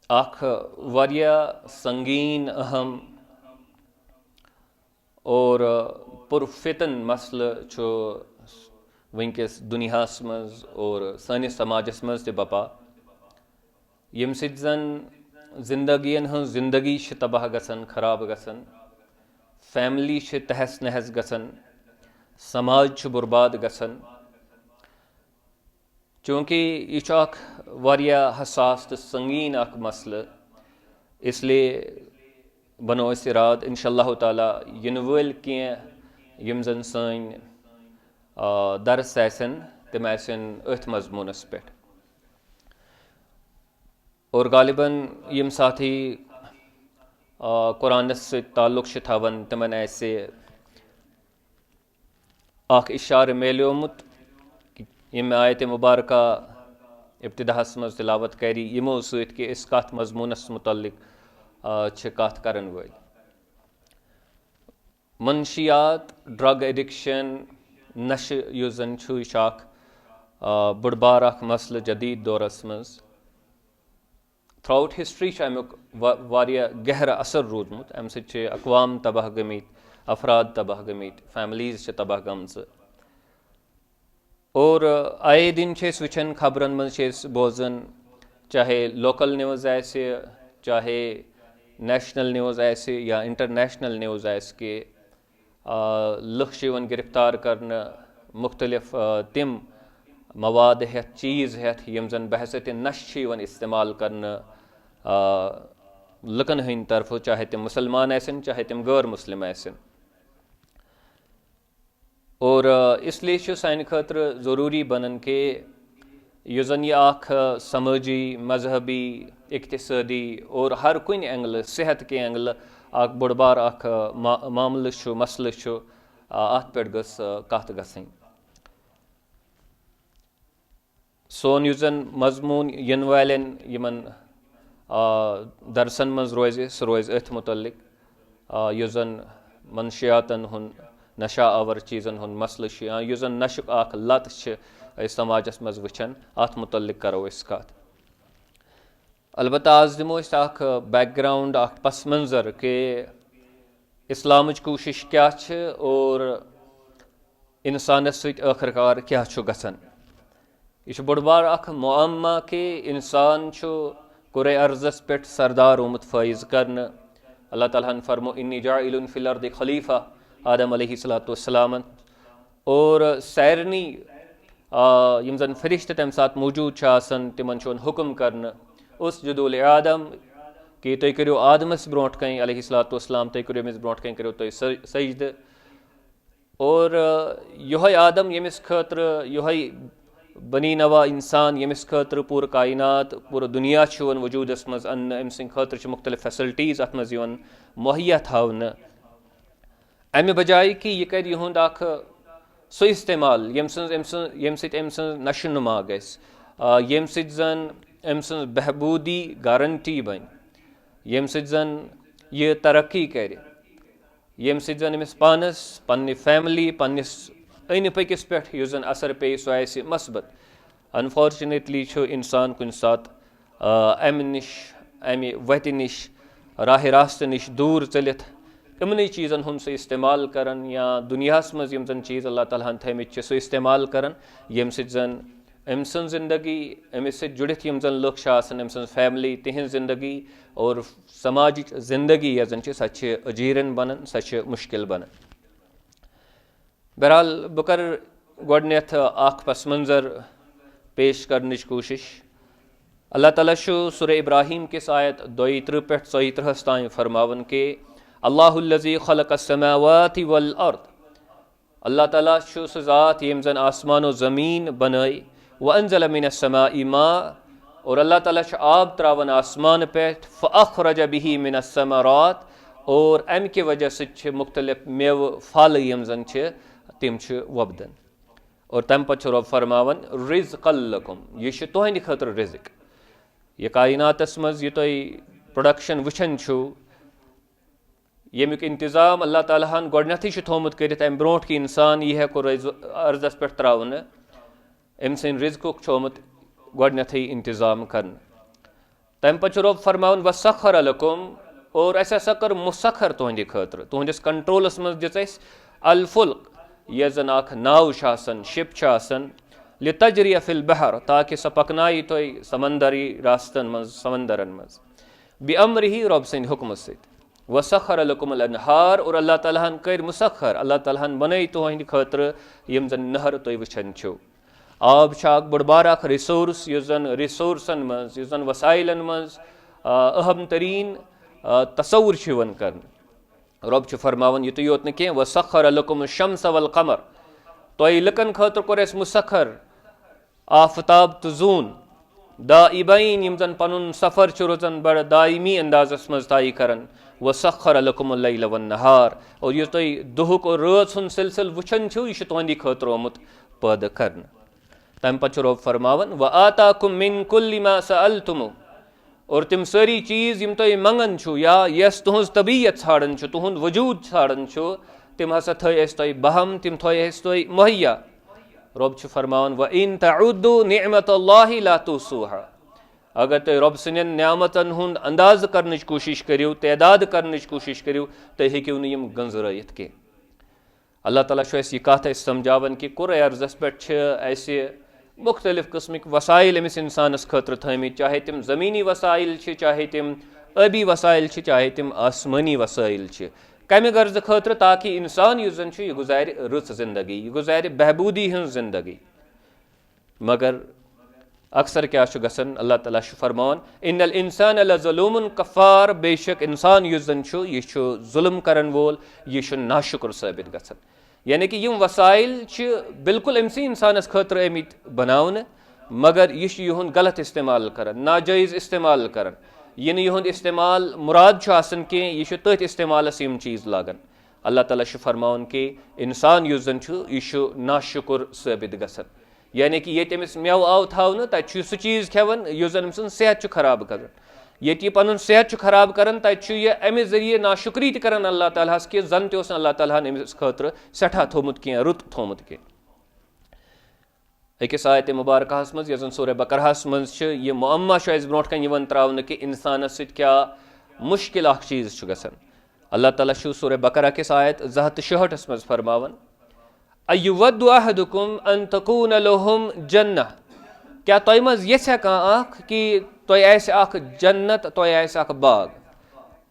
अख वारिया संगीन अहम और पुरफितन मसल वनकस दुनियास मज और सानिस समाजस मज ते बपा यम सित जन जिंदगियन हंस जिंदगी तबाह गसन खराब गसन फैमिली तहस नहस गसन समाज बुर्बाद गसन चूँकि यह वारिया हसास तो संगीन अख मसल इसलिए बनो अस इराद इंशाअल्लाह ताला इन वल कह यम जन सन दरस आसन तम आसन अथ मजमूनस पे और गालिबन यम साथी कुरानस से ताल्लुक थावन तमन आसे अख इशार मेलियोमुत यम आयत मुबारक इब्तिदाहस मज तिलावत करी यमो सत कि इस कथ मजमूनस मुतल्लिक कथ करन वल मनशियात ड्रग एडिक्शन नश युस जन यह बड़ बार अख मसल जदीद दौरस मज थ्रू आउट हिस्ट्री अमुक गहरा असर रूदमुत अम सत अकवाम तबाह गमित अफराद तबाह गमित फैमिलीज तबाह गमज और आए दिन वचन खबरन मज बोजन चाहे लोकल न्यूज़ आसे चाहे नेशनल न्यूज़ आसे या इंटरनेशनल न्यूज़ आस कि लुख गिरफ्तार करने मुख्तलिफ तिम मवाद हेत चीज़ हेत यम जन बहसत नश इस्तेमाल करने लुकन हंद तरफ चाहे तिम मुसलमान आसन चाहे तिम गैर मुस्लिम आसन और इसलिए सान खतर ज़रूरी बनन कि यह जन यह समाजी मजहबी इक्तिसादी और हर कुन एंगल सेहत के एंगल बड़ बार मामल मसल अत पे गस कत गई सोन यह जन मजमून इन वालन यमन दरसन मज रोज सह रोज अथ मुतल्लिक यह जन मनशियातन हुंद नशा आवर चीज़न हुंद मसल यह जन नशुक अख लत समाजस मज वचन अत मुतल्लिक करो अस कत अलबत्ता आज दिमो अख बैकग्राउंड अख पस मंजर के इस्लामच कोशिश क्या और इंसानस सत आखिरकार क्या गसन यह बड़ बार अख मुअम्मा के इंसान कुरे अर्जस पे सरदार ओमुत फाइज करन अल्लाह ताला फरमो इन्नी जाइलुन फिल अर्दि खलीफा आदम अलैहिस्सलाम और सैरनी यम जन फरिश्त तम सात मौजूद तिमन हुक्म करन उस जदूल आदम कि तुम करो आदमस ब्रोट कन अलैहिस्सलाम तुम करो अमिस ब्रोट कन करो तुम सजद और यह आदम यमिस खतर यह बनी नवा इंसान यमिस खतर पूर कायनात पूर दुनिया वजूदस मज अन्न अम सद खतर मुख्तलिफ फैसिलिटीज़ अत मज मुहैया थावन अमे बजाय कि यह कर युंद सो इस्तेमाल यम सद नशो नुमा गम यम सद अम सद बहबूदी गारंटी बन यम सद यह तरक्की कर यम सद अमिस पानस पन्ने फैमिली पन्निस अन पकिस पे युस जन असर पे सो आसि मस्बत अनफॉर्चुनेटली इंसान कुन सात अमि निश अमि वत निश राह रास्त निश दूर चलित इमन चीज़न हुंद सो इस्तेमाल करन या दुनियास मज यम जन चीज़ अल्लाह ताला थमित सो इस्तेमाल करन यम सद जन अम सं जिंदगी अमिस सत जुड़ित यम जन लुख अम सं फैमिली तिहंज जिंदगी और समाज जिंदगी यह जन सह अजीरन बनन सह मुश्किल बनन बहरहाल बह कर गोडनेथ अख पस मंजर पेश करने कोशिश अल्लाह ताला सूरह इब्राहिम किस आयत 32 पे 34 तान फरमावन के अल्लाहुल्लज़ी खलक़स समावाति वल अर्द अल्लाह ताला सह ज़ात यम जन आसमान व ज़मीन बनाए व अनज़ल मिनस समाई मा और अल्लाह ताला आब त्रावन आसमान पे फ़अख़रज बिही मिनस समरात और अम के वजह से मुख्तलिफ मेव फल यम जन तिम वबदन और तम पे रब फरमावन रिज़्क़ल लकुम यह तुहंद खतर रिज़्क यह कायनातस मज यह तुम प्रोडक्शन वुछन यमुक इंतज़ाम अल्लाह ताला हन गोडनेथी थोमुत करित अम ब्रोट कि इंसान यह हेको अर्जस पे त्रावन अम सद रिज़्क़ुक थोमुत गोडनेथी इंतज़ाम करन तम पे रब फरमान वसखर लकुम और अस हसा कर मुसखर तुहंदि खतर तुहंदिस कंट्रोलस मज दिस अलफुल्क यह जन अख नाव शिप लितजरिया फिल बहर ताकि सह पकनाई तुह समंदरी रास्तन मज समंदरन मज बेअमरही रब सद हुक्म सत वसखर लकुम अनहार और अल्लाह ताला कर मुसखर अल्लाह ताला बन तुहंद खतर यम जन नहर तुह वुछन छो आब बड़ बार रिसोर्स रिसोर्सन मज वसाइलन मज अहम तरीन तसवुर कर रब फरमान युत योत न कह वसखर लकुम शम्स वल कमर तुह लुकन खतर कोर मुसखर आफताब तो जून दाइबैन यम जन पनुन सफर रोजान बड़ दायमी अंदाजस मज ताई करन वसखर लकुम लैल वन नहार और यह तुह दुहुक और रात सुन सिलसिल वुछन छो यह तुहंदी खतर आमुत पैदा कर तम पे रब फरमान व आताकुम मिन कुल्लि मा सअलतुमु और तिम सारी चीज़ यम तुह मंगन छो या यस तुहज तबीयत छाड़न छो तुहंद वजूद छाड़न छो तिम हसा थय तुह बहम तिम थय तुह मुहैया रब फरमान व इन तउद्दु निअमतल्लाहि ला तुसूहा अगर तुह रब सन नियामतन हुंद अंदाज करने कोशिश करियो तदाद करने कोशिश करियो तुह हेकियो न यम गंजरयित के अल्लाह ताला यह कत समझावन कि कुर्रे अर्जस पे मुख्तलिफ किस्मिक वसाइल अमिस इंसानस खतर थमित चाहे तिम ज़मीनी वसाइल चाहे तिम आबी वसाइल चाहे तिम आसमानी वसाइल कम गर्ज खतर ताकि इंसान यह जन यह गुजार रुच जिंदगी यह गुजार बहबूदी हज जिंदगी मगर अक्सर क्या गसन अल्लाह ताला फरमान इन्नल इंसान लज़लूमुन कफ़ार बेशक इंसान यह जन यह जुल्म करन वोल यह नाशुक्र साबित गसन यानी कि यम वसाइल बिल्कुल अमसी इंसानस खतर आमित बनावन मगर यह युहद गलत इस्तेमाल कर नाजायज़ इस्तेमाल कर यह युहद इस्तेमाल मुराद कह यह तथ इस्तेमालस यम चीज़ लागन अल्लाह ताला फरमान कि इंसान यह जन यह नाशुक्र साबित गसन यानी कि ये अमिस मेव आव थवन तथ सह चीज़ खेवन यह जन अम सेहत खराब कर ये पन सेहत खराब कर तथ अमे जरिए नाशुक्री कर अल्लाह ताला कि जन तस अल्लाह ताला अमिस खतर सठा थोमुत कह रुत थोमुत कह अकिस आयत मुबारकहस मज यह सूरह बकरहस मज यह मुअम्मा ब्रोट कन त्रावन कि इंसानस सत क्या मुश्किल चीज़ गसन अल्लाह ताला सूरह बकरा किस आयत 266 मज फरमावन अयुवद्दु अहदुकुम अन तकून लहुम जन्नह क्या तुह मज यह कि तुह आख जन्नत तुह आख बाग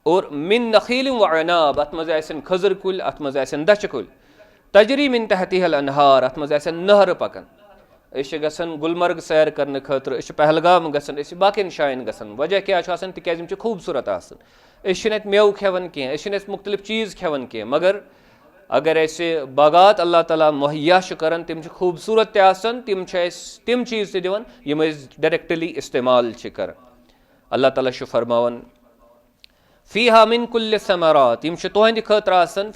और मिन नखील व अनाब अत मज खजर कुल अत मज दच कुल तजरी मिन तहतिहल अनहार अत मज नहर पकन गसन गुलमर्ग सैर करने खतर पहलगाम गसन बाकिन शायन गसन वजह क्या तिम खूबसूरत आसन मेव खेवन कह मुख्तलिफ चीज़ खेवन कह मगर अगर ऐसे बागात अल्लाह ताला मुहैया कर तिम खूबसूरत तिम चीज़ दिवन यम डायरेक्टली इस्तेमाल कर अल्लाह ताला फरमावन फ़ीहा मिन कुल्लि समरात यम तुहंद खतर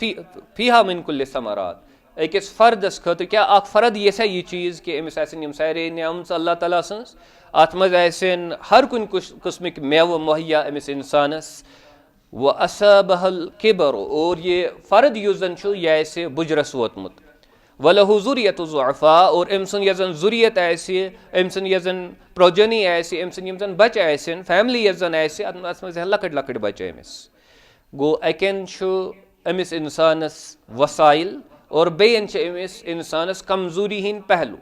फ़ीहा मिन कुल्लि समरात अकिस फर्दस खतर क्या फर्द यह चीज़ कि अमिस यम सारे नियामत अल्लाह ताला सन्स अत मज हर कुन किस्मिक मेव मुहैया अमिस इंसानस व असबहल किबर और ये फ़र्द युस जन यह बुजरस वोतमुत वलहु ज़ुरियतु ज़ुअफ़ा और अम सुन यह जन ज़ुरियत अम सुन यह जन प्रोजनी अम सुन यम जन बच फैमिली यह जन अत मज लकट लकट बच अमिस गो अकन अमिस इंसानस वसाइल और बेयन अमिस इंसानस कमजोरी हिंद पहलू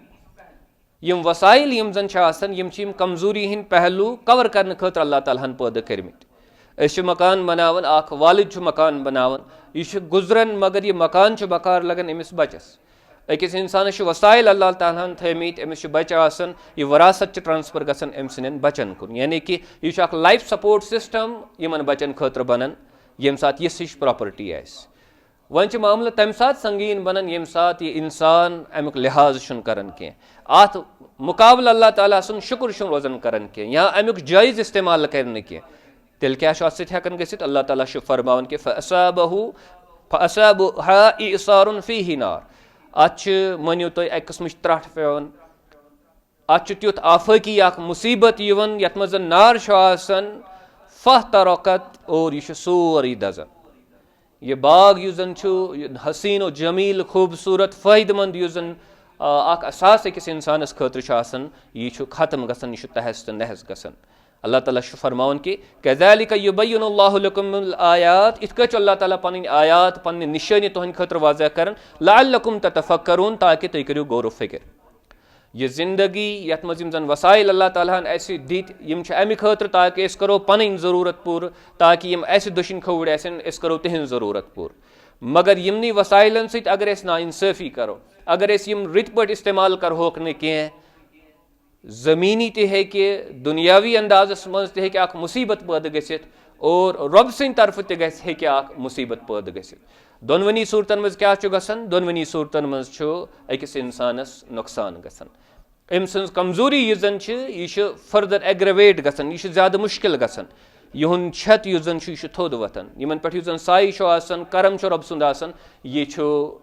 यम वसाइल यम जन यम कमजोरी हिंद पहलू कवर करने खतर अल्लाह ताला पैदा कर्मित मकान बनावन वालिद मकान बनावन यह गुजरन मगर यह मकान बकार लगन अमिस बचस अकिस इंसानस वसाइल अल्लाह ताला थमित अमिस बच आसन यह वरासत ट्रांसफर गसन अम सन बचन कुन यानी कि यह लाइफ सपोर्ट सिस्टम यमन बचन खतर बनन यम सात यह प्रॉपर्टी वन मामल तम सात संगीन बनन यम सात यह इंसान अमुक लिहाज करन कह अत मुकाबल अल्लाह ताला सुन शुक्र रोजन करन कह या अमुक जायज़ इस्तेमाल कर कह तेल क्या हेकन गसित अल्लाह ताला फरमान कि फअसाबहा इसारुन फीहि नार अत मनियो तुम अक किस्म त्रट पेवन अत तुथ आफकी मुसीबत यत मज नार फह तरकत और यह सोरी दजन यह बाग यु जन हसीन और जमील खूबसूरत फ़ायदेमंद यु जन असास अकिस इंसानस खतर यह खत्म गसन यह तहस तो नहस गसन अल्लाह ताला फरमान कि कज़ालिक युबय्यिनुल्लाहु लकुमुल आयात, इथ कच अल्लाह ताला पन्नि आयात पन्नि निशानी तुहंद खतर वाज़ह करन लअल्लकुम ततफक्करून, ताकि तुम करियो गौर फिक्र। यह जिंदगी यथ मज यम जन वसाइल अल्लाह ताला ऐसे दित यम अमि खतर ताकि अस करो पन ज़रूरत पूर, ताकि यम ऐसे दुश्मन खौड़ आसन अस करो तिहंज ज़रूरत पूर। मगर यमनी वसाइलन सत अगर अस नाइंसाफी करो, अगर अस यम रित पट इस्तेमाल करहोक न कह, ज़मीनी तह दुनियावी अंदाजस मज तह मुसीबत पैदा गसित और रब सद तरफ तक मुसीबत पैदा गसित। दोनवनी सूरतन मज क्या गसन, दोनवनी सूरतन मज अकिस इंसानस नुकसान गसन। अम सज कमजोरी यह फर्दर एग्रवेट गसन, यह ज्यादा मुश्किल गसन। युन छत यह थोद वतन, इन पे साई करम रब सुंद यह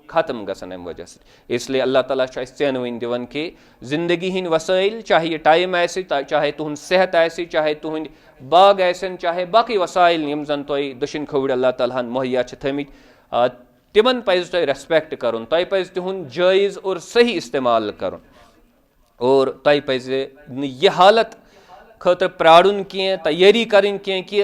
खत्म गसन अम वजह से। इसलिए अल्लाह ताला चैनवन दिवन कि जिंदगी हिंद वसाइल, चाहे यह टाइम आसे, चाहे तुहद सेहत आसे, चाहे तुहद बाग आसन, चाहे बाकी वसाइल यम जन तुम दुश्मन खौड़ अल्लाह ताला मुहैया थमित, तिमन पज तुम रेस्पेक्ट कर, तुम पज तिहुंद जायज़ और सही इस्तेमाल कर, और तुम पज यह हालत खतर प्राड़न कह, तैयारी करें कह कि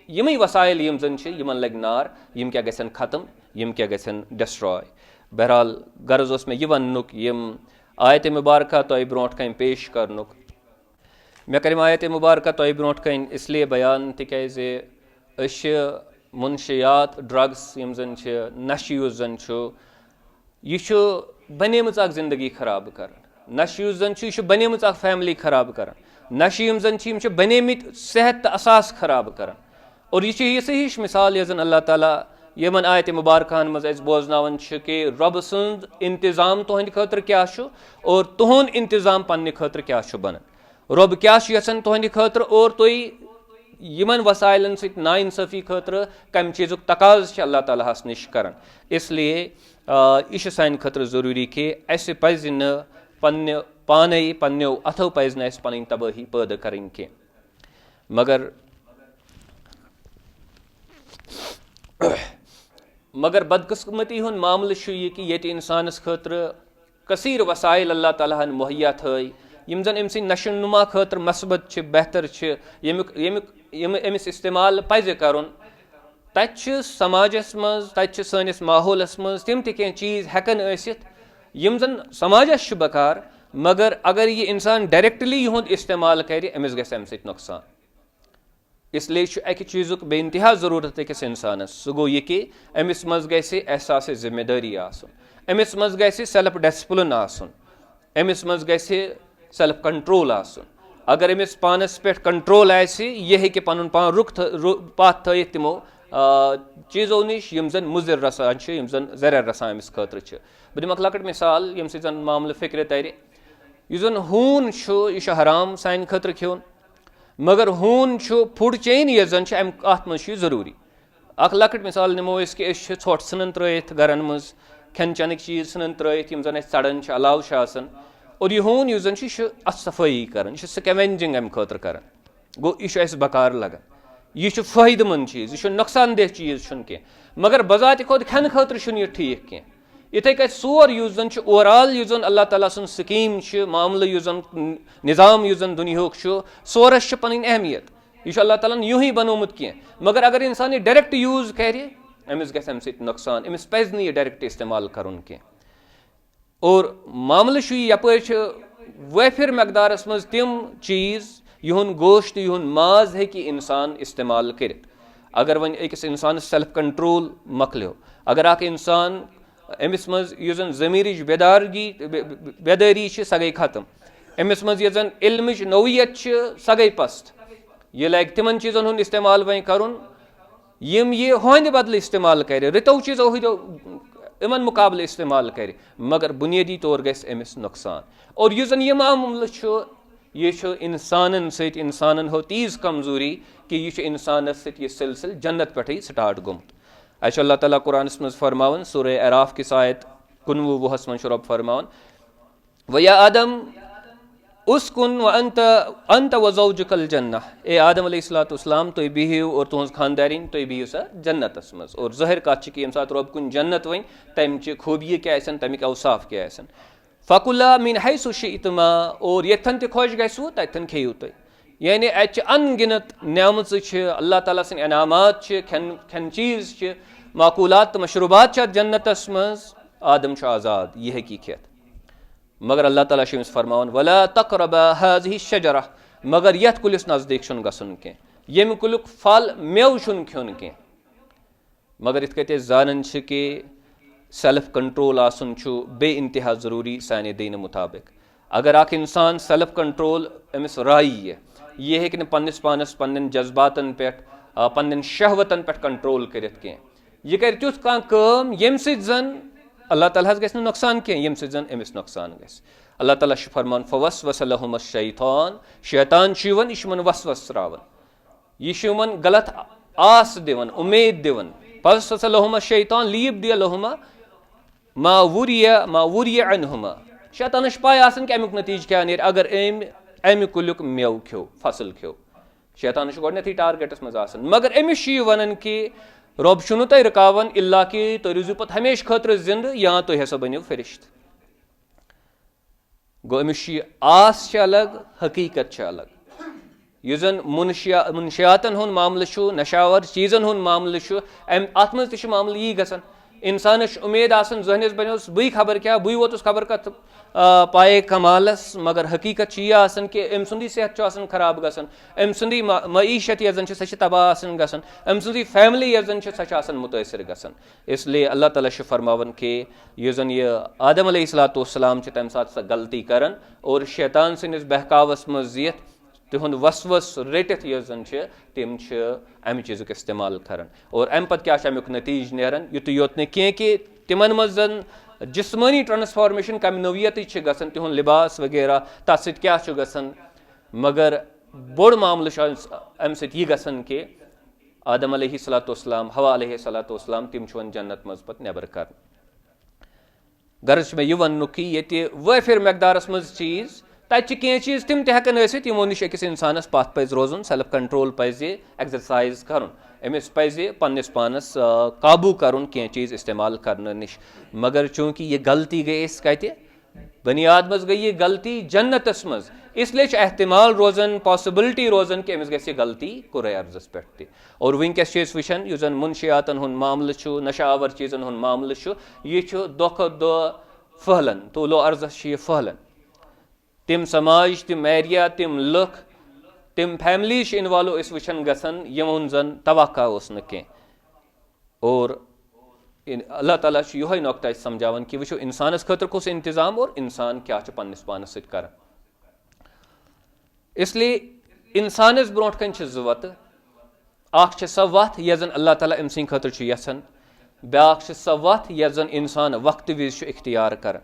यम वसाइल यम जन यमन लग नार, यम क्या गसन खत्म, यम क्या गसन डिस्ट्रॉय। बहरहाल गर्ज उस मे यह वनुक यम आयत मुबारक तुम ब्रोट कन पेश करनुक। मे कर आयत मुबारक तुम ब्रोट कन इसलिए बयान तिकाज मुनशियात ड्रग्स यम जन नशे युस जन यह बनेमच जिंदगी खराब कर, नशे युस जन यह बनेमच फैमिली खराब कर, नशे यम जन बनेमित सेहत असास खराब कर। और यह सही मिसाल यह अल्लाह ताला यमन आयत मुबारकन मज बोजनावन कि रब सुंद इंतजाम तुहंद खतर क्या और तुहद इंतजाम पन्ने खतर क्या बन, रब क्या यसन तुहंद खतर, और तुम यमन वसाइलन सत नाइंसाफी खतर कम चीज़ुक तकाज अल्लाह ताला निश कर। इसलिए यह सान खतर ज़रूरी कि अस पज़ न पन्ने पाने पन्नो अथो पज़ न पन तबाही पैदा करें कह। मगर बदकिस्मती हुन मामल यह कि ये इंसानस खतर कसीर वसाइल अल्लाह ताला मुहैया थई, यम जन अमि नशो नुमा खतर मस्बत बेहतर अमिस इस्तेमाल पज़ कर, तत समाजस मज तत सनिस माहौलस मज तिम त चीज़ हेकन आसित यम जन समाजस बकार, मगर अगर यह इंसान डायरेक्टली युद इस्तेमाल कर अमिस गस अमि सत नुकसान। इसलिए अकि चीज़ुक बेइंतहा ज़रूरत अकिस इंसानस, सह गो यह कि अमिस मज गस एहसास जिम्मेदारी आसुन, अमिस मज गस सेल्फ डिसिप्लिन आसुन, अमिस मज गस सेल्फ कंट्रोल आसुन। अगर अमिस पानस पे कंट्रोल आसि, यह हेकि पनुन पान रुख पाथ थयित तिमो चीज़ों निश यम जन मुज़िर रसान यम जन ज़रर रसान अमिस खतर। बह दिमक लकट मिसाल यम सत जन मामल फिक्र तर, यह जन हून यह हराम सान खतर खेन, मगर हून फूड चेन यह जन अत मज ज़रूरी। अख लकट मिसाल निमो कि ोट सन त्रयित गरन मज खेन चेन चीज़ सन त्रयित यम जन चढ़न अलाव आसन, और यह हून यह जन अत सफाई कर, यह स्कैवेंजिंग अमि खतर कर, गो यह बकार लगन, यह फायदेमंद चीज़, यह नुकसान दह चीज़ कह, मगर बजात खुद खेन खतर यह ठीक कह। इथे कह सोर युस जन ओवरऑल युस जन अल्लाह ताला सुन स्कीम मामल युस जन निज़ाम युस जन दुनियाहुक सोरस पन अहमियत, यह अल्लाह ताला यूं ही बनोमुत कह। मगर अगर इंसान डायरेक्ट यूज कर अमिस गस अमि सत नुकसान, अमिस पज़ यह डायरेक्ट इस्तेमाल करुन कह। और मामल यपर वफिर मकदारस मज तिम चीज़ युन गोश्त युन माज हेकि इंसान इस्तेमाल कर। अगर वन अकिस इंसान सेल्फ कंट्रोल मकलो, अगर अख इंसान अमिस मज यह जन ज़मीरिच बेदारी सह गई खत्म, अमिस मज यह जन इल्मिच नौयत सह गई पस्त, यह लग तिमन चीज़न हुंद इस्तेमाल वह करुन यम यह हंद बदल इस्तेमाल कर, रितो चीज़ों इमन मुकाबल इस्तेमाल कर, मगर बुनियादी तौर गस अमिस नुकसान। और यह जन यह मामल यह इंसानन सत इंसानन हो तीज कमजोरी कि यह इंसानस सत यह सिलसिल जन्नत पे स्टार्ट गोमुत। अल्लाह ताला कुरानस मज फरमावन सूरह अराफ किस आयत 19 मज रब फरमावन, वया आदम उसकुन व अंत व ज़ौजुकल जन्नह, ए आदम अलैहिस्सलाम तुम बिहिव और तुहज खानदारिन तुम बिहिव सा जन्नतस मज। और ज़ाहिर कत कि यम सात रब कुन जन्नत वन तमि खूबिय क्या तमिक अवसाफ क्या फ़कुला मिन हैसु शिअ्तुमा, और यथन त खुश गसो तथन खेयु तुम, यानी अनगिनत न्यामत अल्लाह ताला सिंद इनामात खन चीज माकूलात मशरूबात जन्नतस मज आदम आज़ाद यह हकीकत मगर अल्लाह ताला फरमान वला तक़रबा हाज़िहि शजरा मगर यथ कुलिस नज़दीक छुन गसन कह यम कुलुक फल मेव छुन खेन कह मगर इत कत जानन कि सेल्फ कंट्रोल आसन बे इंतहा ज़रूरी साने दीन मुताबिक अगर अख इंसान सेल्फ कंट्रोल अमिस राय यह हेक पन्निस पानस पन्न जज्बातन पे पन्न शहवतन पे कंट्रोल करित कह यह कर तुथ कम यम जन अल्लाह ताला गस नुकसान कह यम जन अमिस नुकसान गस अल्लाह ताला फरमान फवस्वस लहुम शैतान शैतान यह वसवस त्रावन यह गलत आस दिवन उम्मीद दिवन फवस्वस लहुम शैतान लीब दिया लहुमा मा वुरिया अनहुमा शैतान पाय आसन कि अमुक नतीज क्या नीर अगर अमि कुल्युक मेव खो फसल खो शैतान गोडनेथी टारगेटस मज आसन मगर अमिस वन कि रब छुनु तुह रुकावन इल्ला कि तुह रूजू पत हमेशा खतर जिंद या तुह हसा बनो फरिश्त गो अमिस आस अलग हकीकत अलग यह जन मुनशियातन हुंद मामल नशावर चीजन हुंद मामल अत मज त मामल यी गसन इंसानस उम्मीद आसन जहनिस बनियोस बुई खबर क्या बुई वोतुस खबर कत पाए कमालस मगर हकीकत यह आसन कि अम सुंदी सेहत आसन खराब गसन अम सुंदी मईशत यह जन सह तबाह आसन गसन अम सुंदी फैमिली यह जन सह आसन मुतासिर गसन इसलिए अल्लाह ताला फरमावन कि यह जन यह आदम अलैहिस्सलाम तम साथ गलती करन और शैतान सनिस बहकावस मज यथ तिहुंद वसवस रटित यह जन तम अमि चीज़ुक इस्तेमाल करान और अम पत क्या अमुक नतीज नेरान युत योत न कह कि तिमन मज जिस्मानी ट्रांसफॉर्मेशन कम नोवियत गसन तिहुंद लिबास वगैरह तथ सत क्या गसन मगर बोड़ मामल अम सत यह गसन कि आदम अलैहिस्सलाम हवा अलैहिस्सलाम तिम वन जन्नत मज पत नेबर कर गर्ज में यह वन कि ये वाफिर मकदारस मज चीज़ तत कह चीज़ तिम तहन यमो नश अकिस इंसानस पथ पज रोजन सेल्फ कंट्रोल पज एक्सरसाइज कर अमिस पज पन्निस पानस काबू करन कह चीज़ इस्तेमाल करने नश मगर चूंकि यह गलती गई कत बनियाद मज गई यह गलती जन्नतस मज इसलिए एहतमाल रोजन पॉसिबिलिटी रोजन कि अमिस गई गलती कुरे अर्जस पे और वनकस वुचान यह जन मुनशियातन हुंद मामल नशावर चीज़न हुंद मामल यह दो खुद दो फहलन तूलो अर्जस यह फहलन तिम समाज तिम एरिया तिम लुख तिम फैमिली इन्वॉल्व वुचान गसन यमन जन तवक्का कह और अल्लाह ताला यह नुक्ता समझावन कि वो इंसानस खतर कुस इंतजाम और इंसान क्या पन्निस पानस सत कर इसलिए इंसानस ब्रोट कन वत अख सह वत यह जन अल्लाह ताला अम सद खतर यसान ब्याख सह वत यह जन इंसान वक्त विज इख्तियार कर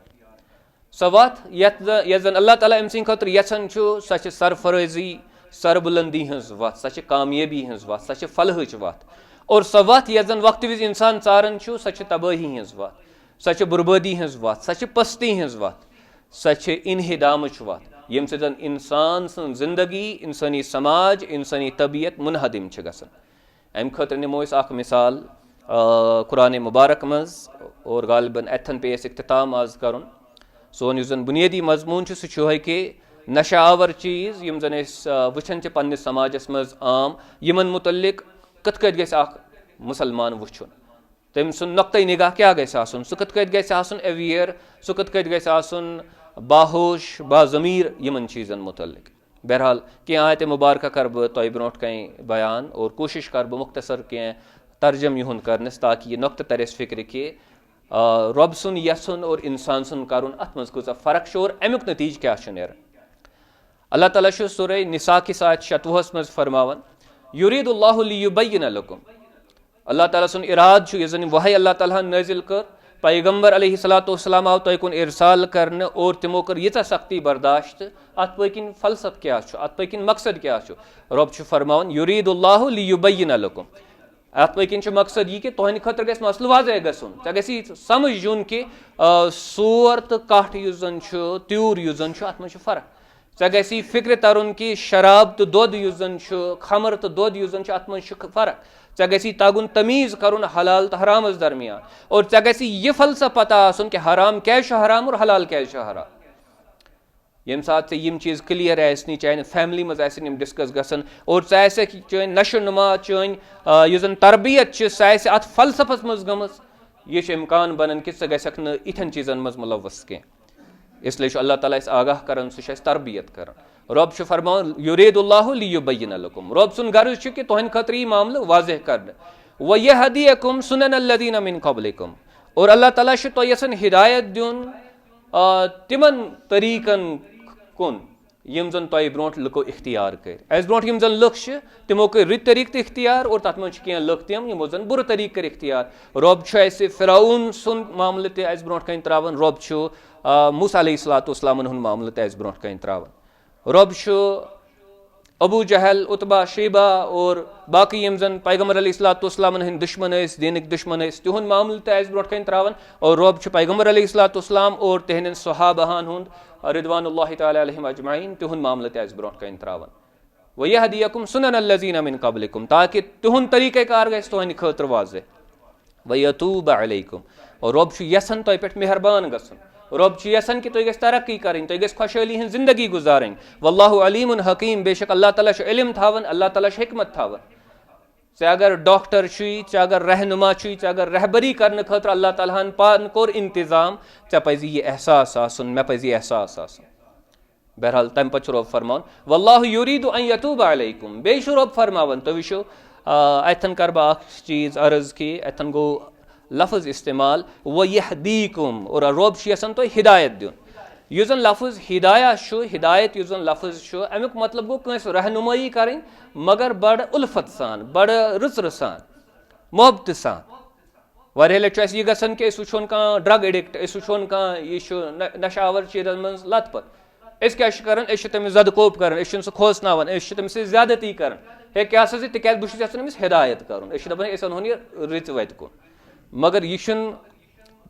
सह वत यह जन अल्लाह ताला अम सद खतर यसान सह सरफराजी सरबुलंदी हज वत सह कामयाबी हज वत सह फलहच वत और सह वत यह जन वक्त विज इंसान चारान सह तबाही हज वत सह बुर्बादी हज वत सह पस्ती हज वत सह इनहिदामच वत यम सदन इंसान सन जिंदगी इंसानी समाज इंसानी तबीयत मुनहदिम गसन अम खतर निमो अख मिसाल कुरान मुबारक मज और गालिबन अथन पे इख्तिताम आज कर सोन जन बुनियादी मजमून सह कि नशावर चीज़ यम जन वुचान पन्निस समाजस मज आम यमन मुतल्लिक कत कत गैस मुसलमान वुचुन तम सुन नुक्ता निगाह क्या गैस आसन सह कत कत गैस आसन अवेयर सह कत कत गैस आसन बाहोश बाज़मीर यमन चीज़न मुतल्लिक बहरहाल कह आयत मुबारक कर बह तोह ब्रोट कहीं बयान और कोशिश कर बह मुख्तसर कह तर्जम युन करनस ताकि यह नुक्ता तरस फिक्र कि रब सुन यसन और इंसान सुन करुन अत मज कूचा फ़र्क और अमुक नतीज क्या नेर अल्लाह ताला सूरह निसा की साथ 57 मज फरमावन युरीदुल्लाहु लियुबय्यिन लकुम अल्लाह ताला सुन इराद यह जन वही अल्लाह ताला नाजिल कर पैगम्बर अलैहिस्सलाम आव तोह कुन इरसाल करने और तिमो कर यीचा सख्ती बर्दाश्त अत पकिन फलसफ क्या अत पकिन मकसद क्या रब फरमावन युरीदुल्लाहु लियुबय्यिन लकुम अत पकिन मकसद यह कि तुहंद खतर गस मसल वाज़ह गसन गे समझ युन कि सोर तो कठ युस जन त्यूर युस जन अत मज फर्क गे फिक्र तरन कि शराब तो दोद युस जन खमर तो दोद युस जन अत मज फर्क गे तगुन तमीज़ करुन हलाल तो हराम दरमियान और गे यह फलसफ पता आसन कि हराम क्या हराम और हलाल क्या हराम यम साथ यम चीज़ क्लियर आसनी चाहे फैमिली मज आसन डिस्कस गसन और चे आसक चन नशो नुमा चन यह जन तरबियत सह अत फलसफस मज गमस यह इम्कान बनन कि गसक न इथन चीज़न मज मुलवस कह इसलिए अल्लाह ताला आगाह कर सह तरबियत कर रब फरमान युरीदुल्लाहु लियुबय्यिन लकुम रब सुन गर्ज कि तुहन खतर यह मामल वाज़ह कर व यहदियकुम सुनन अल्लज़ीना मिन क़ब्लिकुम और अल्लाह ताला तो यसन हिदायत दिन तिमन तरीकन कुन यम जन तय ब्रोट लुको इख्तियार कर अस ब्रोट यम जन लुक तिमो कर रित तरीक तो इख्तियार और तथ मज कह लुक तम यमो जन बुर तरीक कर इख्तियार रब फ़िरौन सुन मामल तस ब्रोट कन त्रावन रब मूसा अलैहिस्सलाम हुंद मामल तस ब्रोट कन त्रावन रब अबू जहल उतबा शेबा और बाकी यम जन पैगम्बर अलैहिस्सलाम हंद दुश्मन दीनिक दुश्मन तिहुंद मामल तस ब्रोट कन त्रावन और रब पैगम्बर अलैहिस्सलाम और तिहंद सहाबाहन हुंद रिदवानुल्लाहि तआला अलैहिम अजमईन तिहुंद मामल तस ब्रोट कन त्रावन व यहदियकुम सुनन अल्लज़ीना मिन क़ब्लिकुम ताकि तिहुंद तरीक़े कार गस तुहंद खतर वाज़ह व यतूब अलैकुम और रब यसन तुह पे मेहरबान गसन रब यसन कि तुह गस तरक्की करें तुह गस खुशहाली हंज जिंदगी गुजारें वल्लाहु अलीमुन हकीम बेशक अल्लाह ताला इल्म थावन अल्लाह ताला हिकमत थावन चे अगर डॉक्टर चे अगर रहनुमा चे अगर रहबरी करने खतर अल्लाह ताला पान कोर इंतजाम चे पज यह एहसास आसन मे पज यह एहसास आसन बहरहाल तम पे रब फरमान वल्लाहु युरीदु अन यतूब अलैकुम बे रब फरमावन तुह वो अथन कर बह चीज़ अर्ज कि अथन गो लफ्ज इस्तेमाल व यहदीकुम और रब यसन तुह हिदायत दिन यह जन लफ्ज हिदायत यह जन लफ्ज अमुक मतलब गो कंस रहनुमाई करें मगर बड़ उल्फत सान बड़ रुच सान मोहब्बत सान वारिया लट यह गसन कि वो कह ड्रग एडिक्ट वो कह यह नशावर चीज़न मज लत पत क्या कर तमिस जद कोप कर सह खोसनावन तमिस ज्यादती कर हे क्या तिक बहुत यस हिदायत कर दपान अन यह रिच वत कुन मगर यह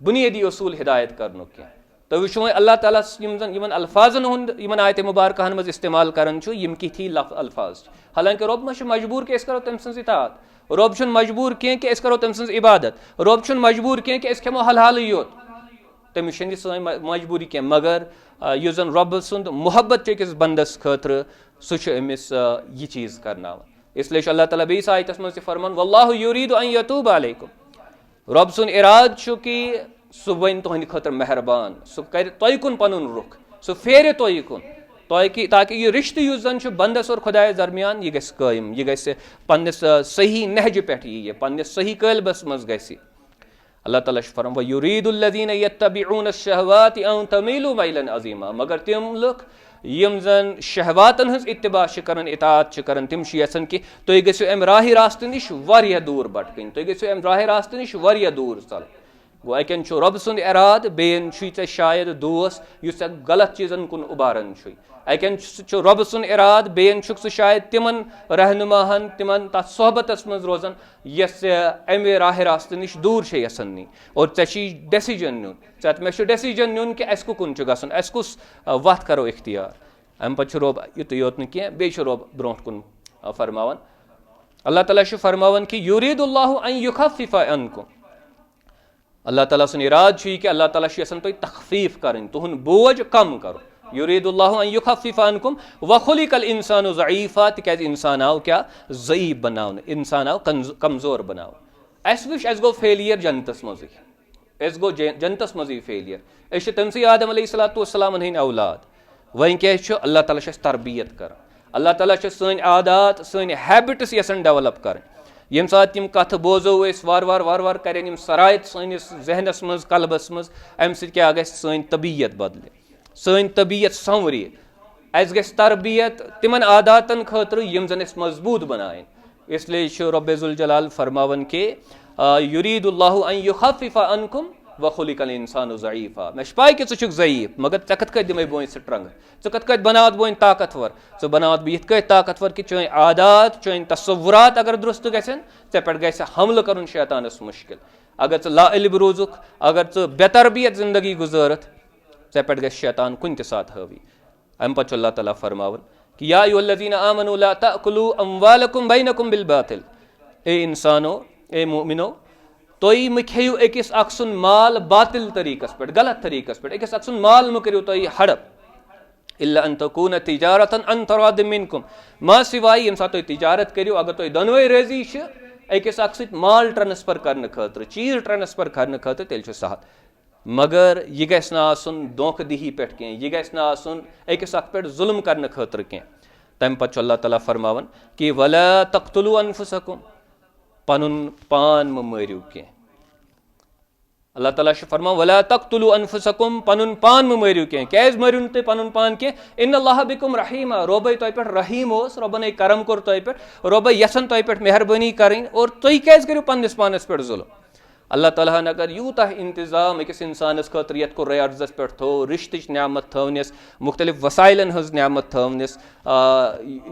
बुनियादी असूल हिदायत कर कह तो वो अल्लाह ताला यमन अल्फाजन हुंद यमन आयत मुबारकहन मज इस्तेमाल करान यम किथी अल्फाज हालांकि रब मा मजबूर कि करो तम सज इतात रब मजबूर कह कि करो तम सज इबादत रब मजबूर कह कि खेमो हलहाल योत तमिस सन मजबूरी कह मगर यह जन रब सुंद मोहब्बत अकिस बंदस खतर सह अमिस यह चीज़ करना इसलिए अल्लाह ताला बेस आयतस मज फरमान वल्लाहु युरीदु अन यतूब अलैकुम रब सुन इराद कि सह वन तुहंद खतर मेहरबान सह कर तुह कुन पन रुख सह फेर तुह कुन ताकि यह रिश्त युस जन बंदस और खुदायस दरमियान यह गस कायम यह गस पन्निस सही नहज पे यह पन्निस सही कलबस मज गस अल्लाह ताला फरमान व युरीदुल्लज़ीना यत्तबिऊन अश-शहवाति अन तमीलू मैलन अज़ीमा मगर तिम लुक यम जन शहवातन हंस इत्तिबा करन इताअत करन तिम यसन कि तुह गसो अम राह रास्त निश वारिया दूर भटकन तुह गसो अम राह रास्त निश वारिया दूर चल गो अकन रब सुंद इराद बेन शायद दोस्त युस गलत चीज़न कुन उबारन अकन रब सुंद इराद बेन सह शायद तिमन रहनुमाहन तिमन तथ सोहबतस मज रोजन यस अमे राह रास्त निश दूर यसन नी और ऐ डेसीजन नुन मे डेसीजन नुन कि अस कुन गसन अस कुस वत करो इख्तियार अम पे रब युत योत नह बे रब ब्रोट कुन फरमावन अल्लाह ताला फरमावन कि युरीदुल्लाहु अन युखफ्फिफा अन्कुम अल्लाह ताला सुन इराद कि अल्लाह ताला यसन तुह तखफीफ कर तुहद बोझ कम करो युरीदुल्लाहु अन युखफ्फिफा अन्कुम व खुलिकल इंसानु ज़ईफ़ा तिकाज इंसान आव क्या ज़ईफ़ बनावन इंसान आव कमजोर बनावन अस वुच अस गो फेलियर जन्नतस मज अस गो जन्नतस मज फेलियर तमसी आदम अलैहिस्सलाम हंद औलाद वन क्या अल्लाह ताला तरबियत कर अल्लाह ताला सन आदात सन हैबिट्स यसन डेवलप कर यम सात यम कथ बोजो वार वार करें सरायत सनिस जहनस मज कलबस मज अम क्या गस सन तबीयत बदले सन तबीयत संवरी अस गस तरबियत तिमन आदातन खतर यम जन मजबूत बनाएं इसलिए रब्बे ज़ुल जलाल फरमावन के युरीदुल्लाहु अन युखफ्फिफा अन्कुम व खुलिकल इंसानु ज़ईफ़ा मे पाई कि ज़ुक ज़ईफ़ मगर ऐ कत दिमे बोन स्ट्रंग कत कत बनावत बोन ताकतवर बनावत बह यथ ताकतवर कि चैन आदात चैन तसव्वुरात अगर दुरुस्त गसन ऐ पे गस हमल कर शैतानस मुश्किल अगर ला इल्म रोजुक अगर बेतरबियत जिंदगी गुजारत ऐ पे गस शैतान कुन साथ हावी अम पे अल्लाह ताला फरमावन कि या अय्युहल्लज़ीना आमनू ला ताकुलू अम्वालकुम बैनकुम बिल बातिल ए इंसानो ए मोमिनो तुम मे खेयू अकिस अख सुन माल बातिल तरीकस पे गलत तरीकस पे अकिस अख सुन माल मे करू तुम हड़प इल्ला अन तकून तिजारतन अन तराद मिनकुम मा सिवाय यम साथ तिजारत करियो अगर तुम दोनों राजी अकिस अख सत माल ट्रांसफर करने खतर चीज ट्रांसफर करने खतर तेल सहल मगर यह गस धोख दिही पे यह गस अकिस अख पे जुल्म करने खतर कह तम पे अल्लाह ताला फरमावन कि वला तख्तुलू अनफुसकुम पनुन पान मरियो कह अल्लाह ताला फरमान वला तख्तुलू अनफुसकुम पनुन पान मरियो कह क्या मरियो तुम पनुन पान कह इन्नल्लाह बिकुम रहीमा रोब तुह पे रहीम रोबन करम कोर तुह पे रोब यसन तुह पे मेहरबानी करें और तुम क्या करो पन्निस पानस पे जुल्म अल्लाह ताला अगर यूतः इंतजाम अकिस इंसानस खतर ये कुर्रे अर्जस पे थो रिश्त न्यामत थवनस मुख्तलिफ वसाइलन हज न्यामत थवनस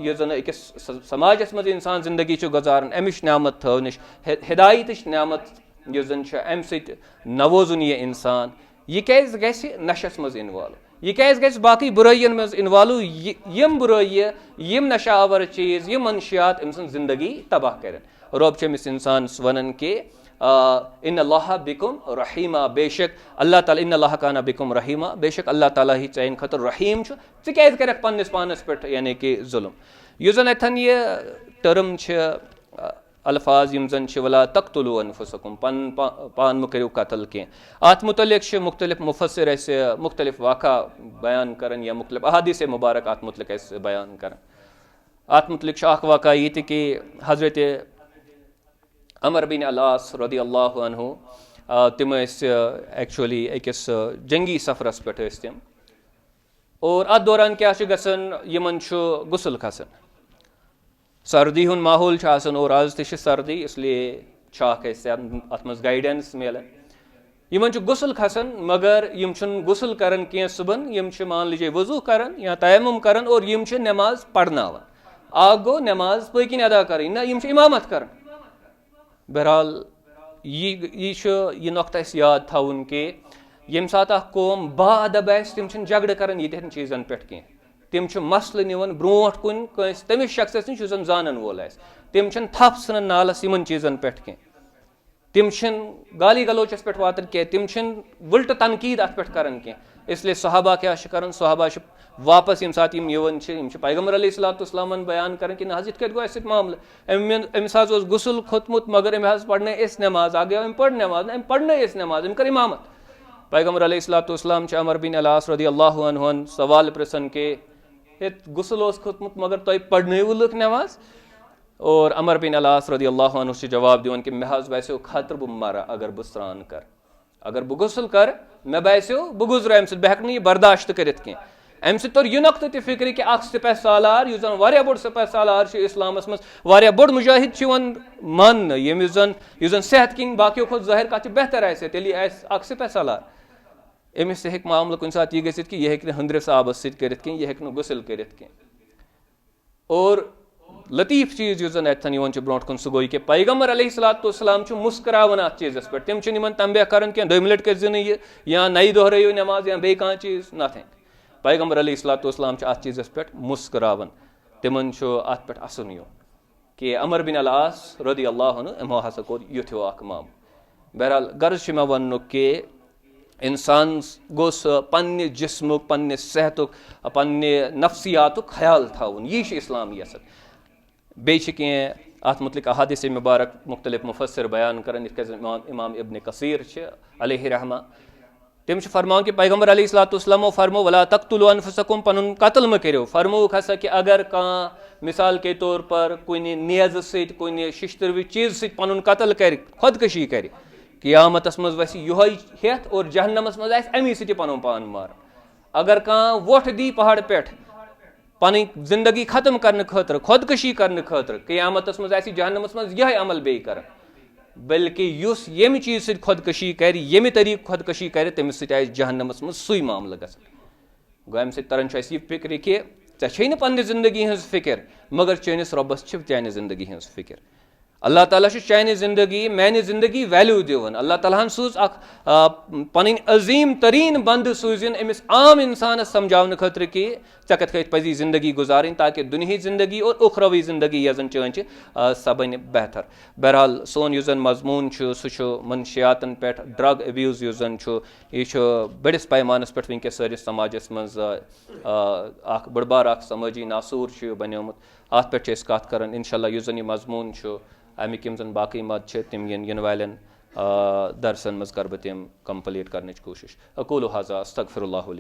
यह जन अकिस समाजस मज इंसान जिंदगी गुजारान अमिश न्यामत थवनस हिदायत न्यामत यह जन अम सत नवोजुन यह इंसान यह क्या नशस मज इन्वॉल्व यह क्या बाकी बुराइन मज इन्वॉल्व यम बुराई यम नशा आवर चीज यम मनशियात अम सं जिंदगी तबाह कर रब अमिस इंसान वन कि इन्नल्लाह बिकुम रहीमा बेशक अल्लाह ताला इन्नल्लाह काना बिकुम रहीमा बेशक अल्लाह ताला ही चैन खतर रहीम क्या कर पन्निस पानस पे यानी कि जुल्म यह जन अथन यह टर्म अल्फाज यम जन वला तख्तुलू अनफुसकुम पान मो करियो कत्ल कह अत मुतलिक मुख्तलिफ मुफस्सिर मुख्तलिफ वाक़ा बयान करन या मुख्तलिफ अहादीस मुबारक अत मुतलिक बयान करन अत मुतलिक अख वाक़ा ये कि हजरत अमर बिन अलास रदी अल्लाह अन्हु तिम एक्चुअली अकिस जंगी सफरस पे तम और अत दौरान क्या गसन यमन गुसल खसन सर्दी हुन माहौल और आज तह सर्दी इसलिए अत मज गाइडेंस मिलन यमन गुसल खसन मगर यम गुसल करन कह सुबन यम मान लीजिए वजू करन या तयम्मुम करन और यम नमाज पढ़नावन आग गो नमाज पकिन अदा कर ना यम इमामत करन बहरहाल यह नुक्त याद थवन कि यम सात कौम बाअदब तम झगड़ कर यन चीजन पे कह तम मसल निवन ब्रोट कुन तमिस शख्स नश जानन वोल तम थप सन नालस इन चीजन पे कह तम गाली गलोचस पे वातन कह तम उल्ट तनकीद अत पे कर कह इसलिए सहाबा क्या कर सहाबा वापस यम सात पैगम्बर अलैहिस्सलाम बयान कर कि ना इत गो अस मामल अमिस गुसल खोतमुत मगर अम पढ़ने इस नमाज आगे अम पढ़ नमाज अम पढ़ने इस नमाज अम कर इमामत पैगम्बर अलैहिस्सलाम अमर बिन अलास रदी अल्लाह अन्हु सवाल प्रसन के गुसल खोतमुत मगर तुम पढ़ने लुक नमाज और अमर बिन अलास रदी अल्लाह अन्हु जवाब दिवन कि मे बसो खतर बह मरा अगर बह स्रान कर अगर बह गुसल कर मे बसो बह गुजर अम सह हेक यह बर्दाश्त करित कह अम सर यह नुक्त तह फिक्र कि सिपह सालार यह जन बोड़ सिपह सालार इस्लामस मज बोड़ मुजाहिद मान यमिस जन सेहत किन बाकियों खुद ज़ाहिर कत बेहतर तेल सिपह सालार अमिस हेक मामल कुन सात यह गसित कि यह हेक हंद्रिस आबस सत करित कह यह हेक गुसल करित कह और लतीफ़ चीज़ यह जन अतन ब्रोट कुन सह गो कि पैगम्बर अलैहिस्सलाम मुस्करावन अत चीज़स पे तम इन तंबह कर दोम लट कर या नई दोहराइयो नमाज या बे कह चीज़ नथिंग पैगम्बर अलैहिस्सलाम अत चीज़स पे मुस्करावन तिमन अत पे असन यो कि अमर बिन अलास रदी अल्लाह यमो हसा कोर युथ्यो अख माम बहरहाल गर्ज मे वन कि इंसान गोस पन्ने जिस्मुक पन्ने सेहतुक पन्ने नफ्सियातुक ख्याल थवन यह इस्लाम यसन बे अत मुतलिक अहादीस मुबारक मुख्तलिफ मुफस्सिर बयान करन इमाम इब्न कसीर अलैहि रहमा तम फरमान कि पैगम्बर अलैहिस्सलाम फरमो वला तख्तुलू अनफुसकुम पनुन कत्ल म करो फरमो हसा कि अगर कह मिसाल के तौर पर कुन नेज़ सत कुन शिश्तरवी चीज सत पनुन कत्ल कर खुदकशी कर क़यामतस मज वस यह हेथ और जहन्नमस मज अमी सत पनुन पान मार अगर कह वोट दी पहाड़ पे पन जिंदगी खत्म करने खतर खुदकशी करने खतर क़यामतस मज जहन्नमस मज यह अमल बे कर बल्कि यम चीज सत खुदकशी कर यम तरीक खुदकशी कर तमिस सत जहन्नमस मज सुई मामल गसन गो अम तरन यह फिक्र कि ऐ पन्ने जिंदगी हज फिक्र मगर चैनिस रबस चाने जिंदगी हज फिक्र अल्लाह ताला चाने ज़िंदगी मैंने ज़िंदगी वैल्यू दिवन अल्लाह ताला सूज पन अजीम तरीन बंद सूजिन अमिस आम इंसान समझावन खतर कि ऐ कत पजी ज़िंदगी गुजारिन ताकि दुनिया ज़िंदगी और उखरवी ज़िंदगी यह जन चन सह बन बेहतर। बहरहाल सोन युस जन मजमून सह मनशियातन पे ड्रग अब्यूज़ युस जन यह बड़िस पैमानस पे वनकस सारिस समाजस मज बड़ बार समाजी नासूर बनियोमुत अत पे कत कर इंशाल्लाह युस जन यह मजमून अमिक यम जन बाकी मद तम इन वालन दरसन मज कर बह तम कम्प्लीट करने कोशिश। अकूलु हाज़ा अस्तगफिरुल्लाह ली।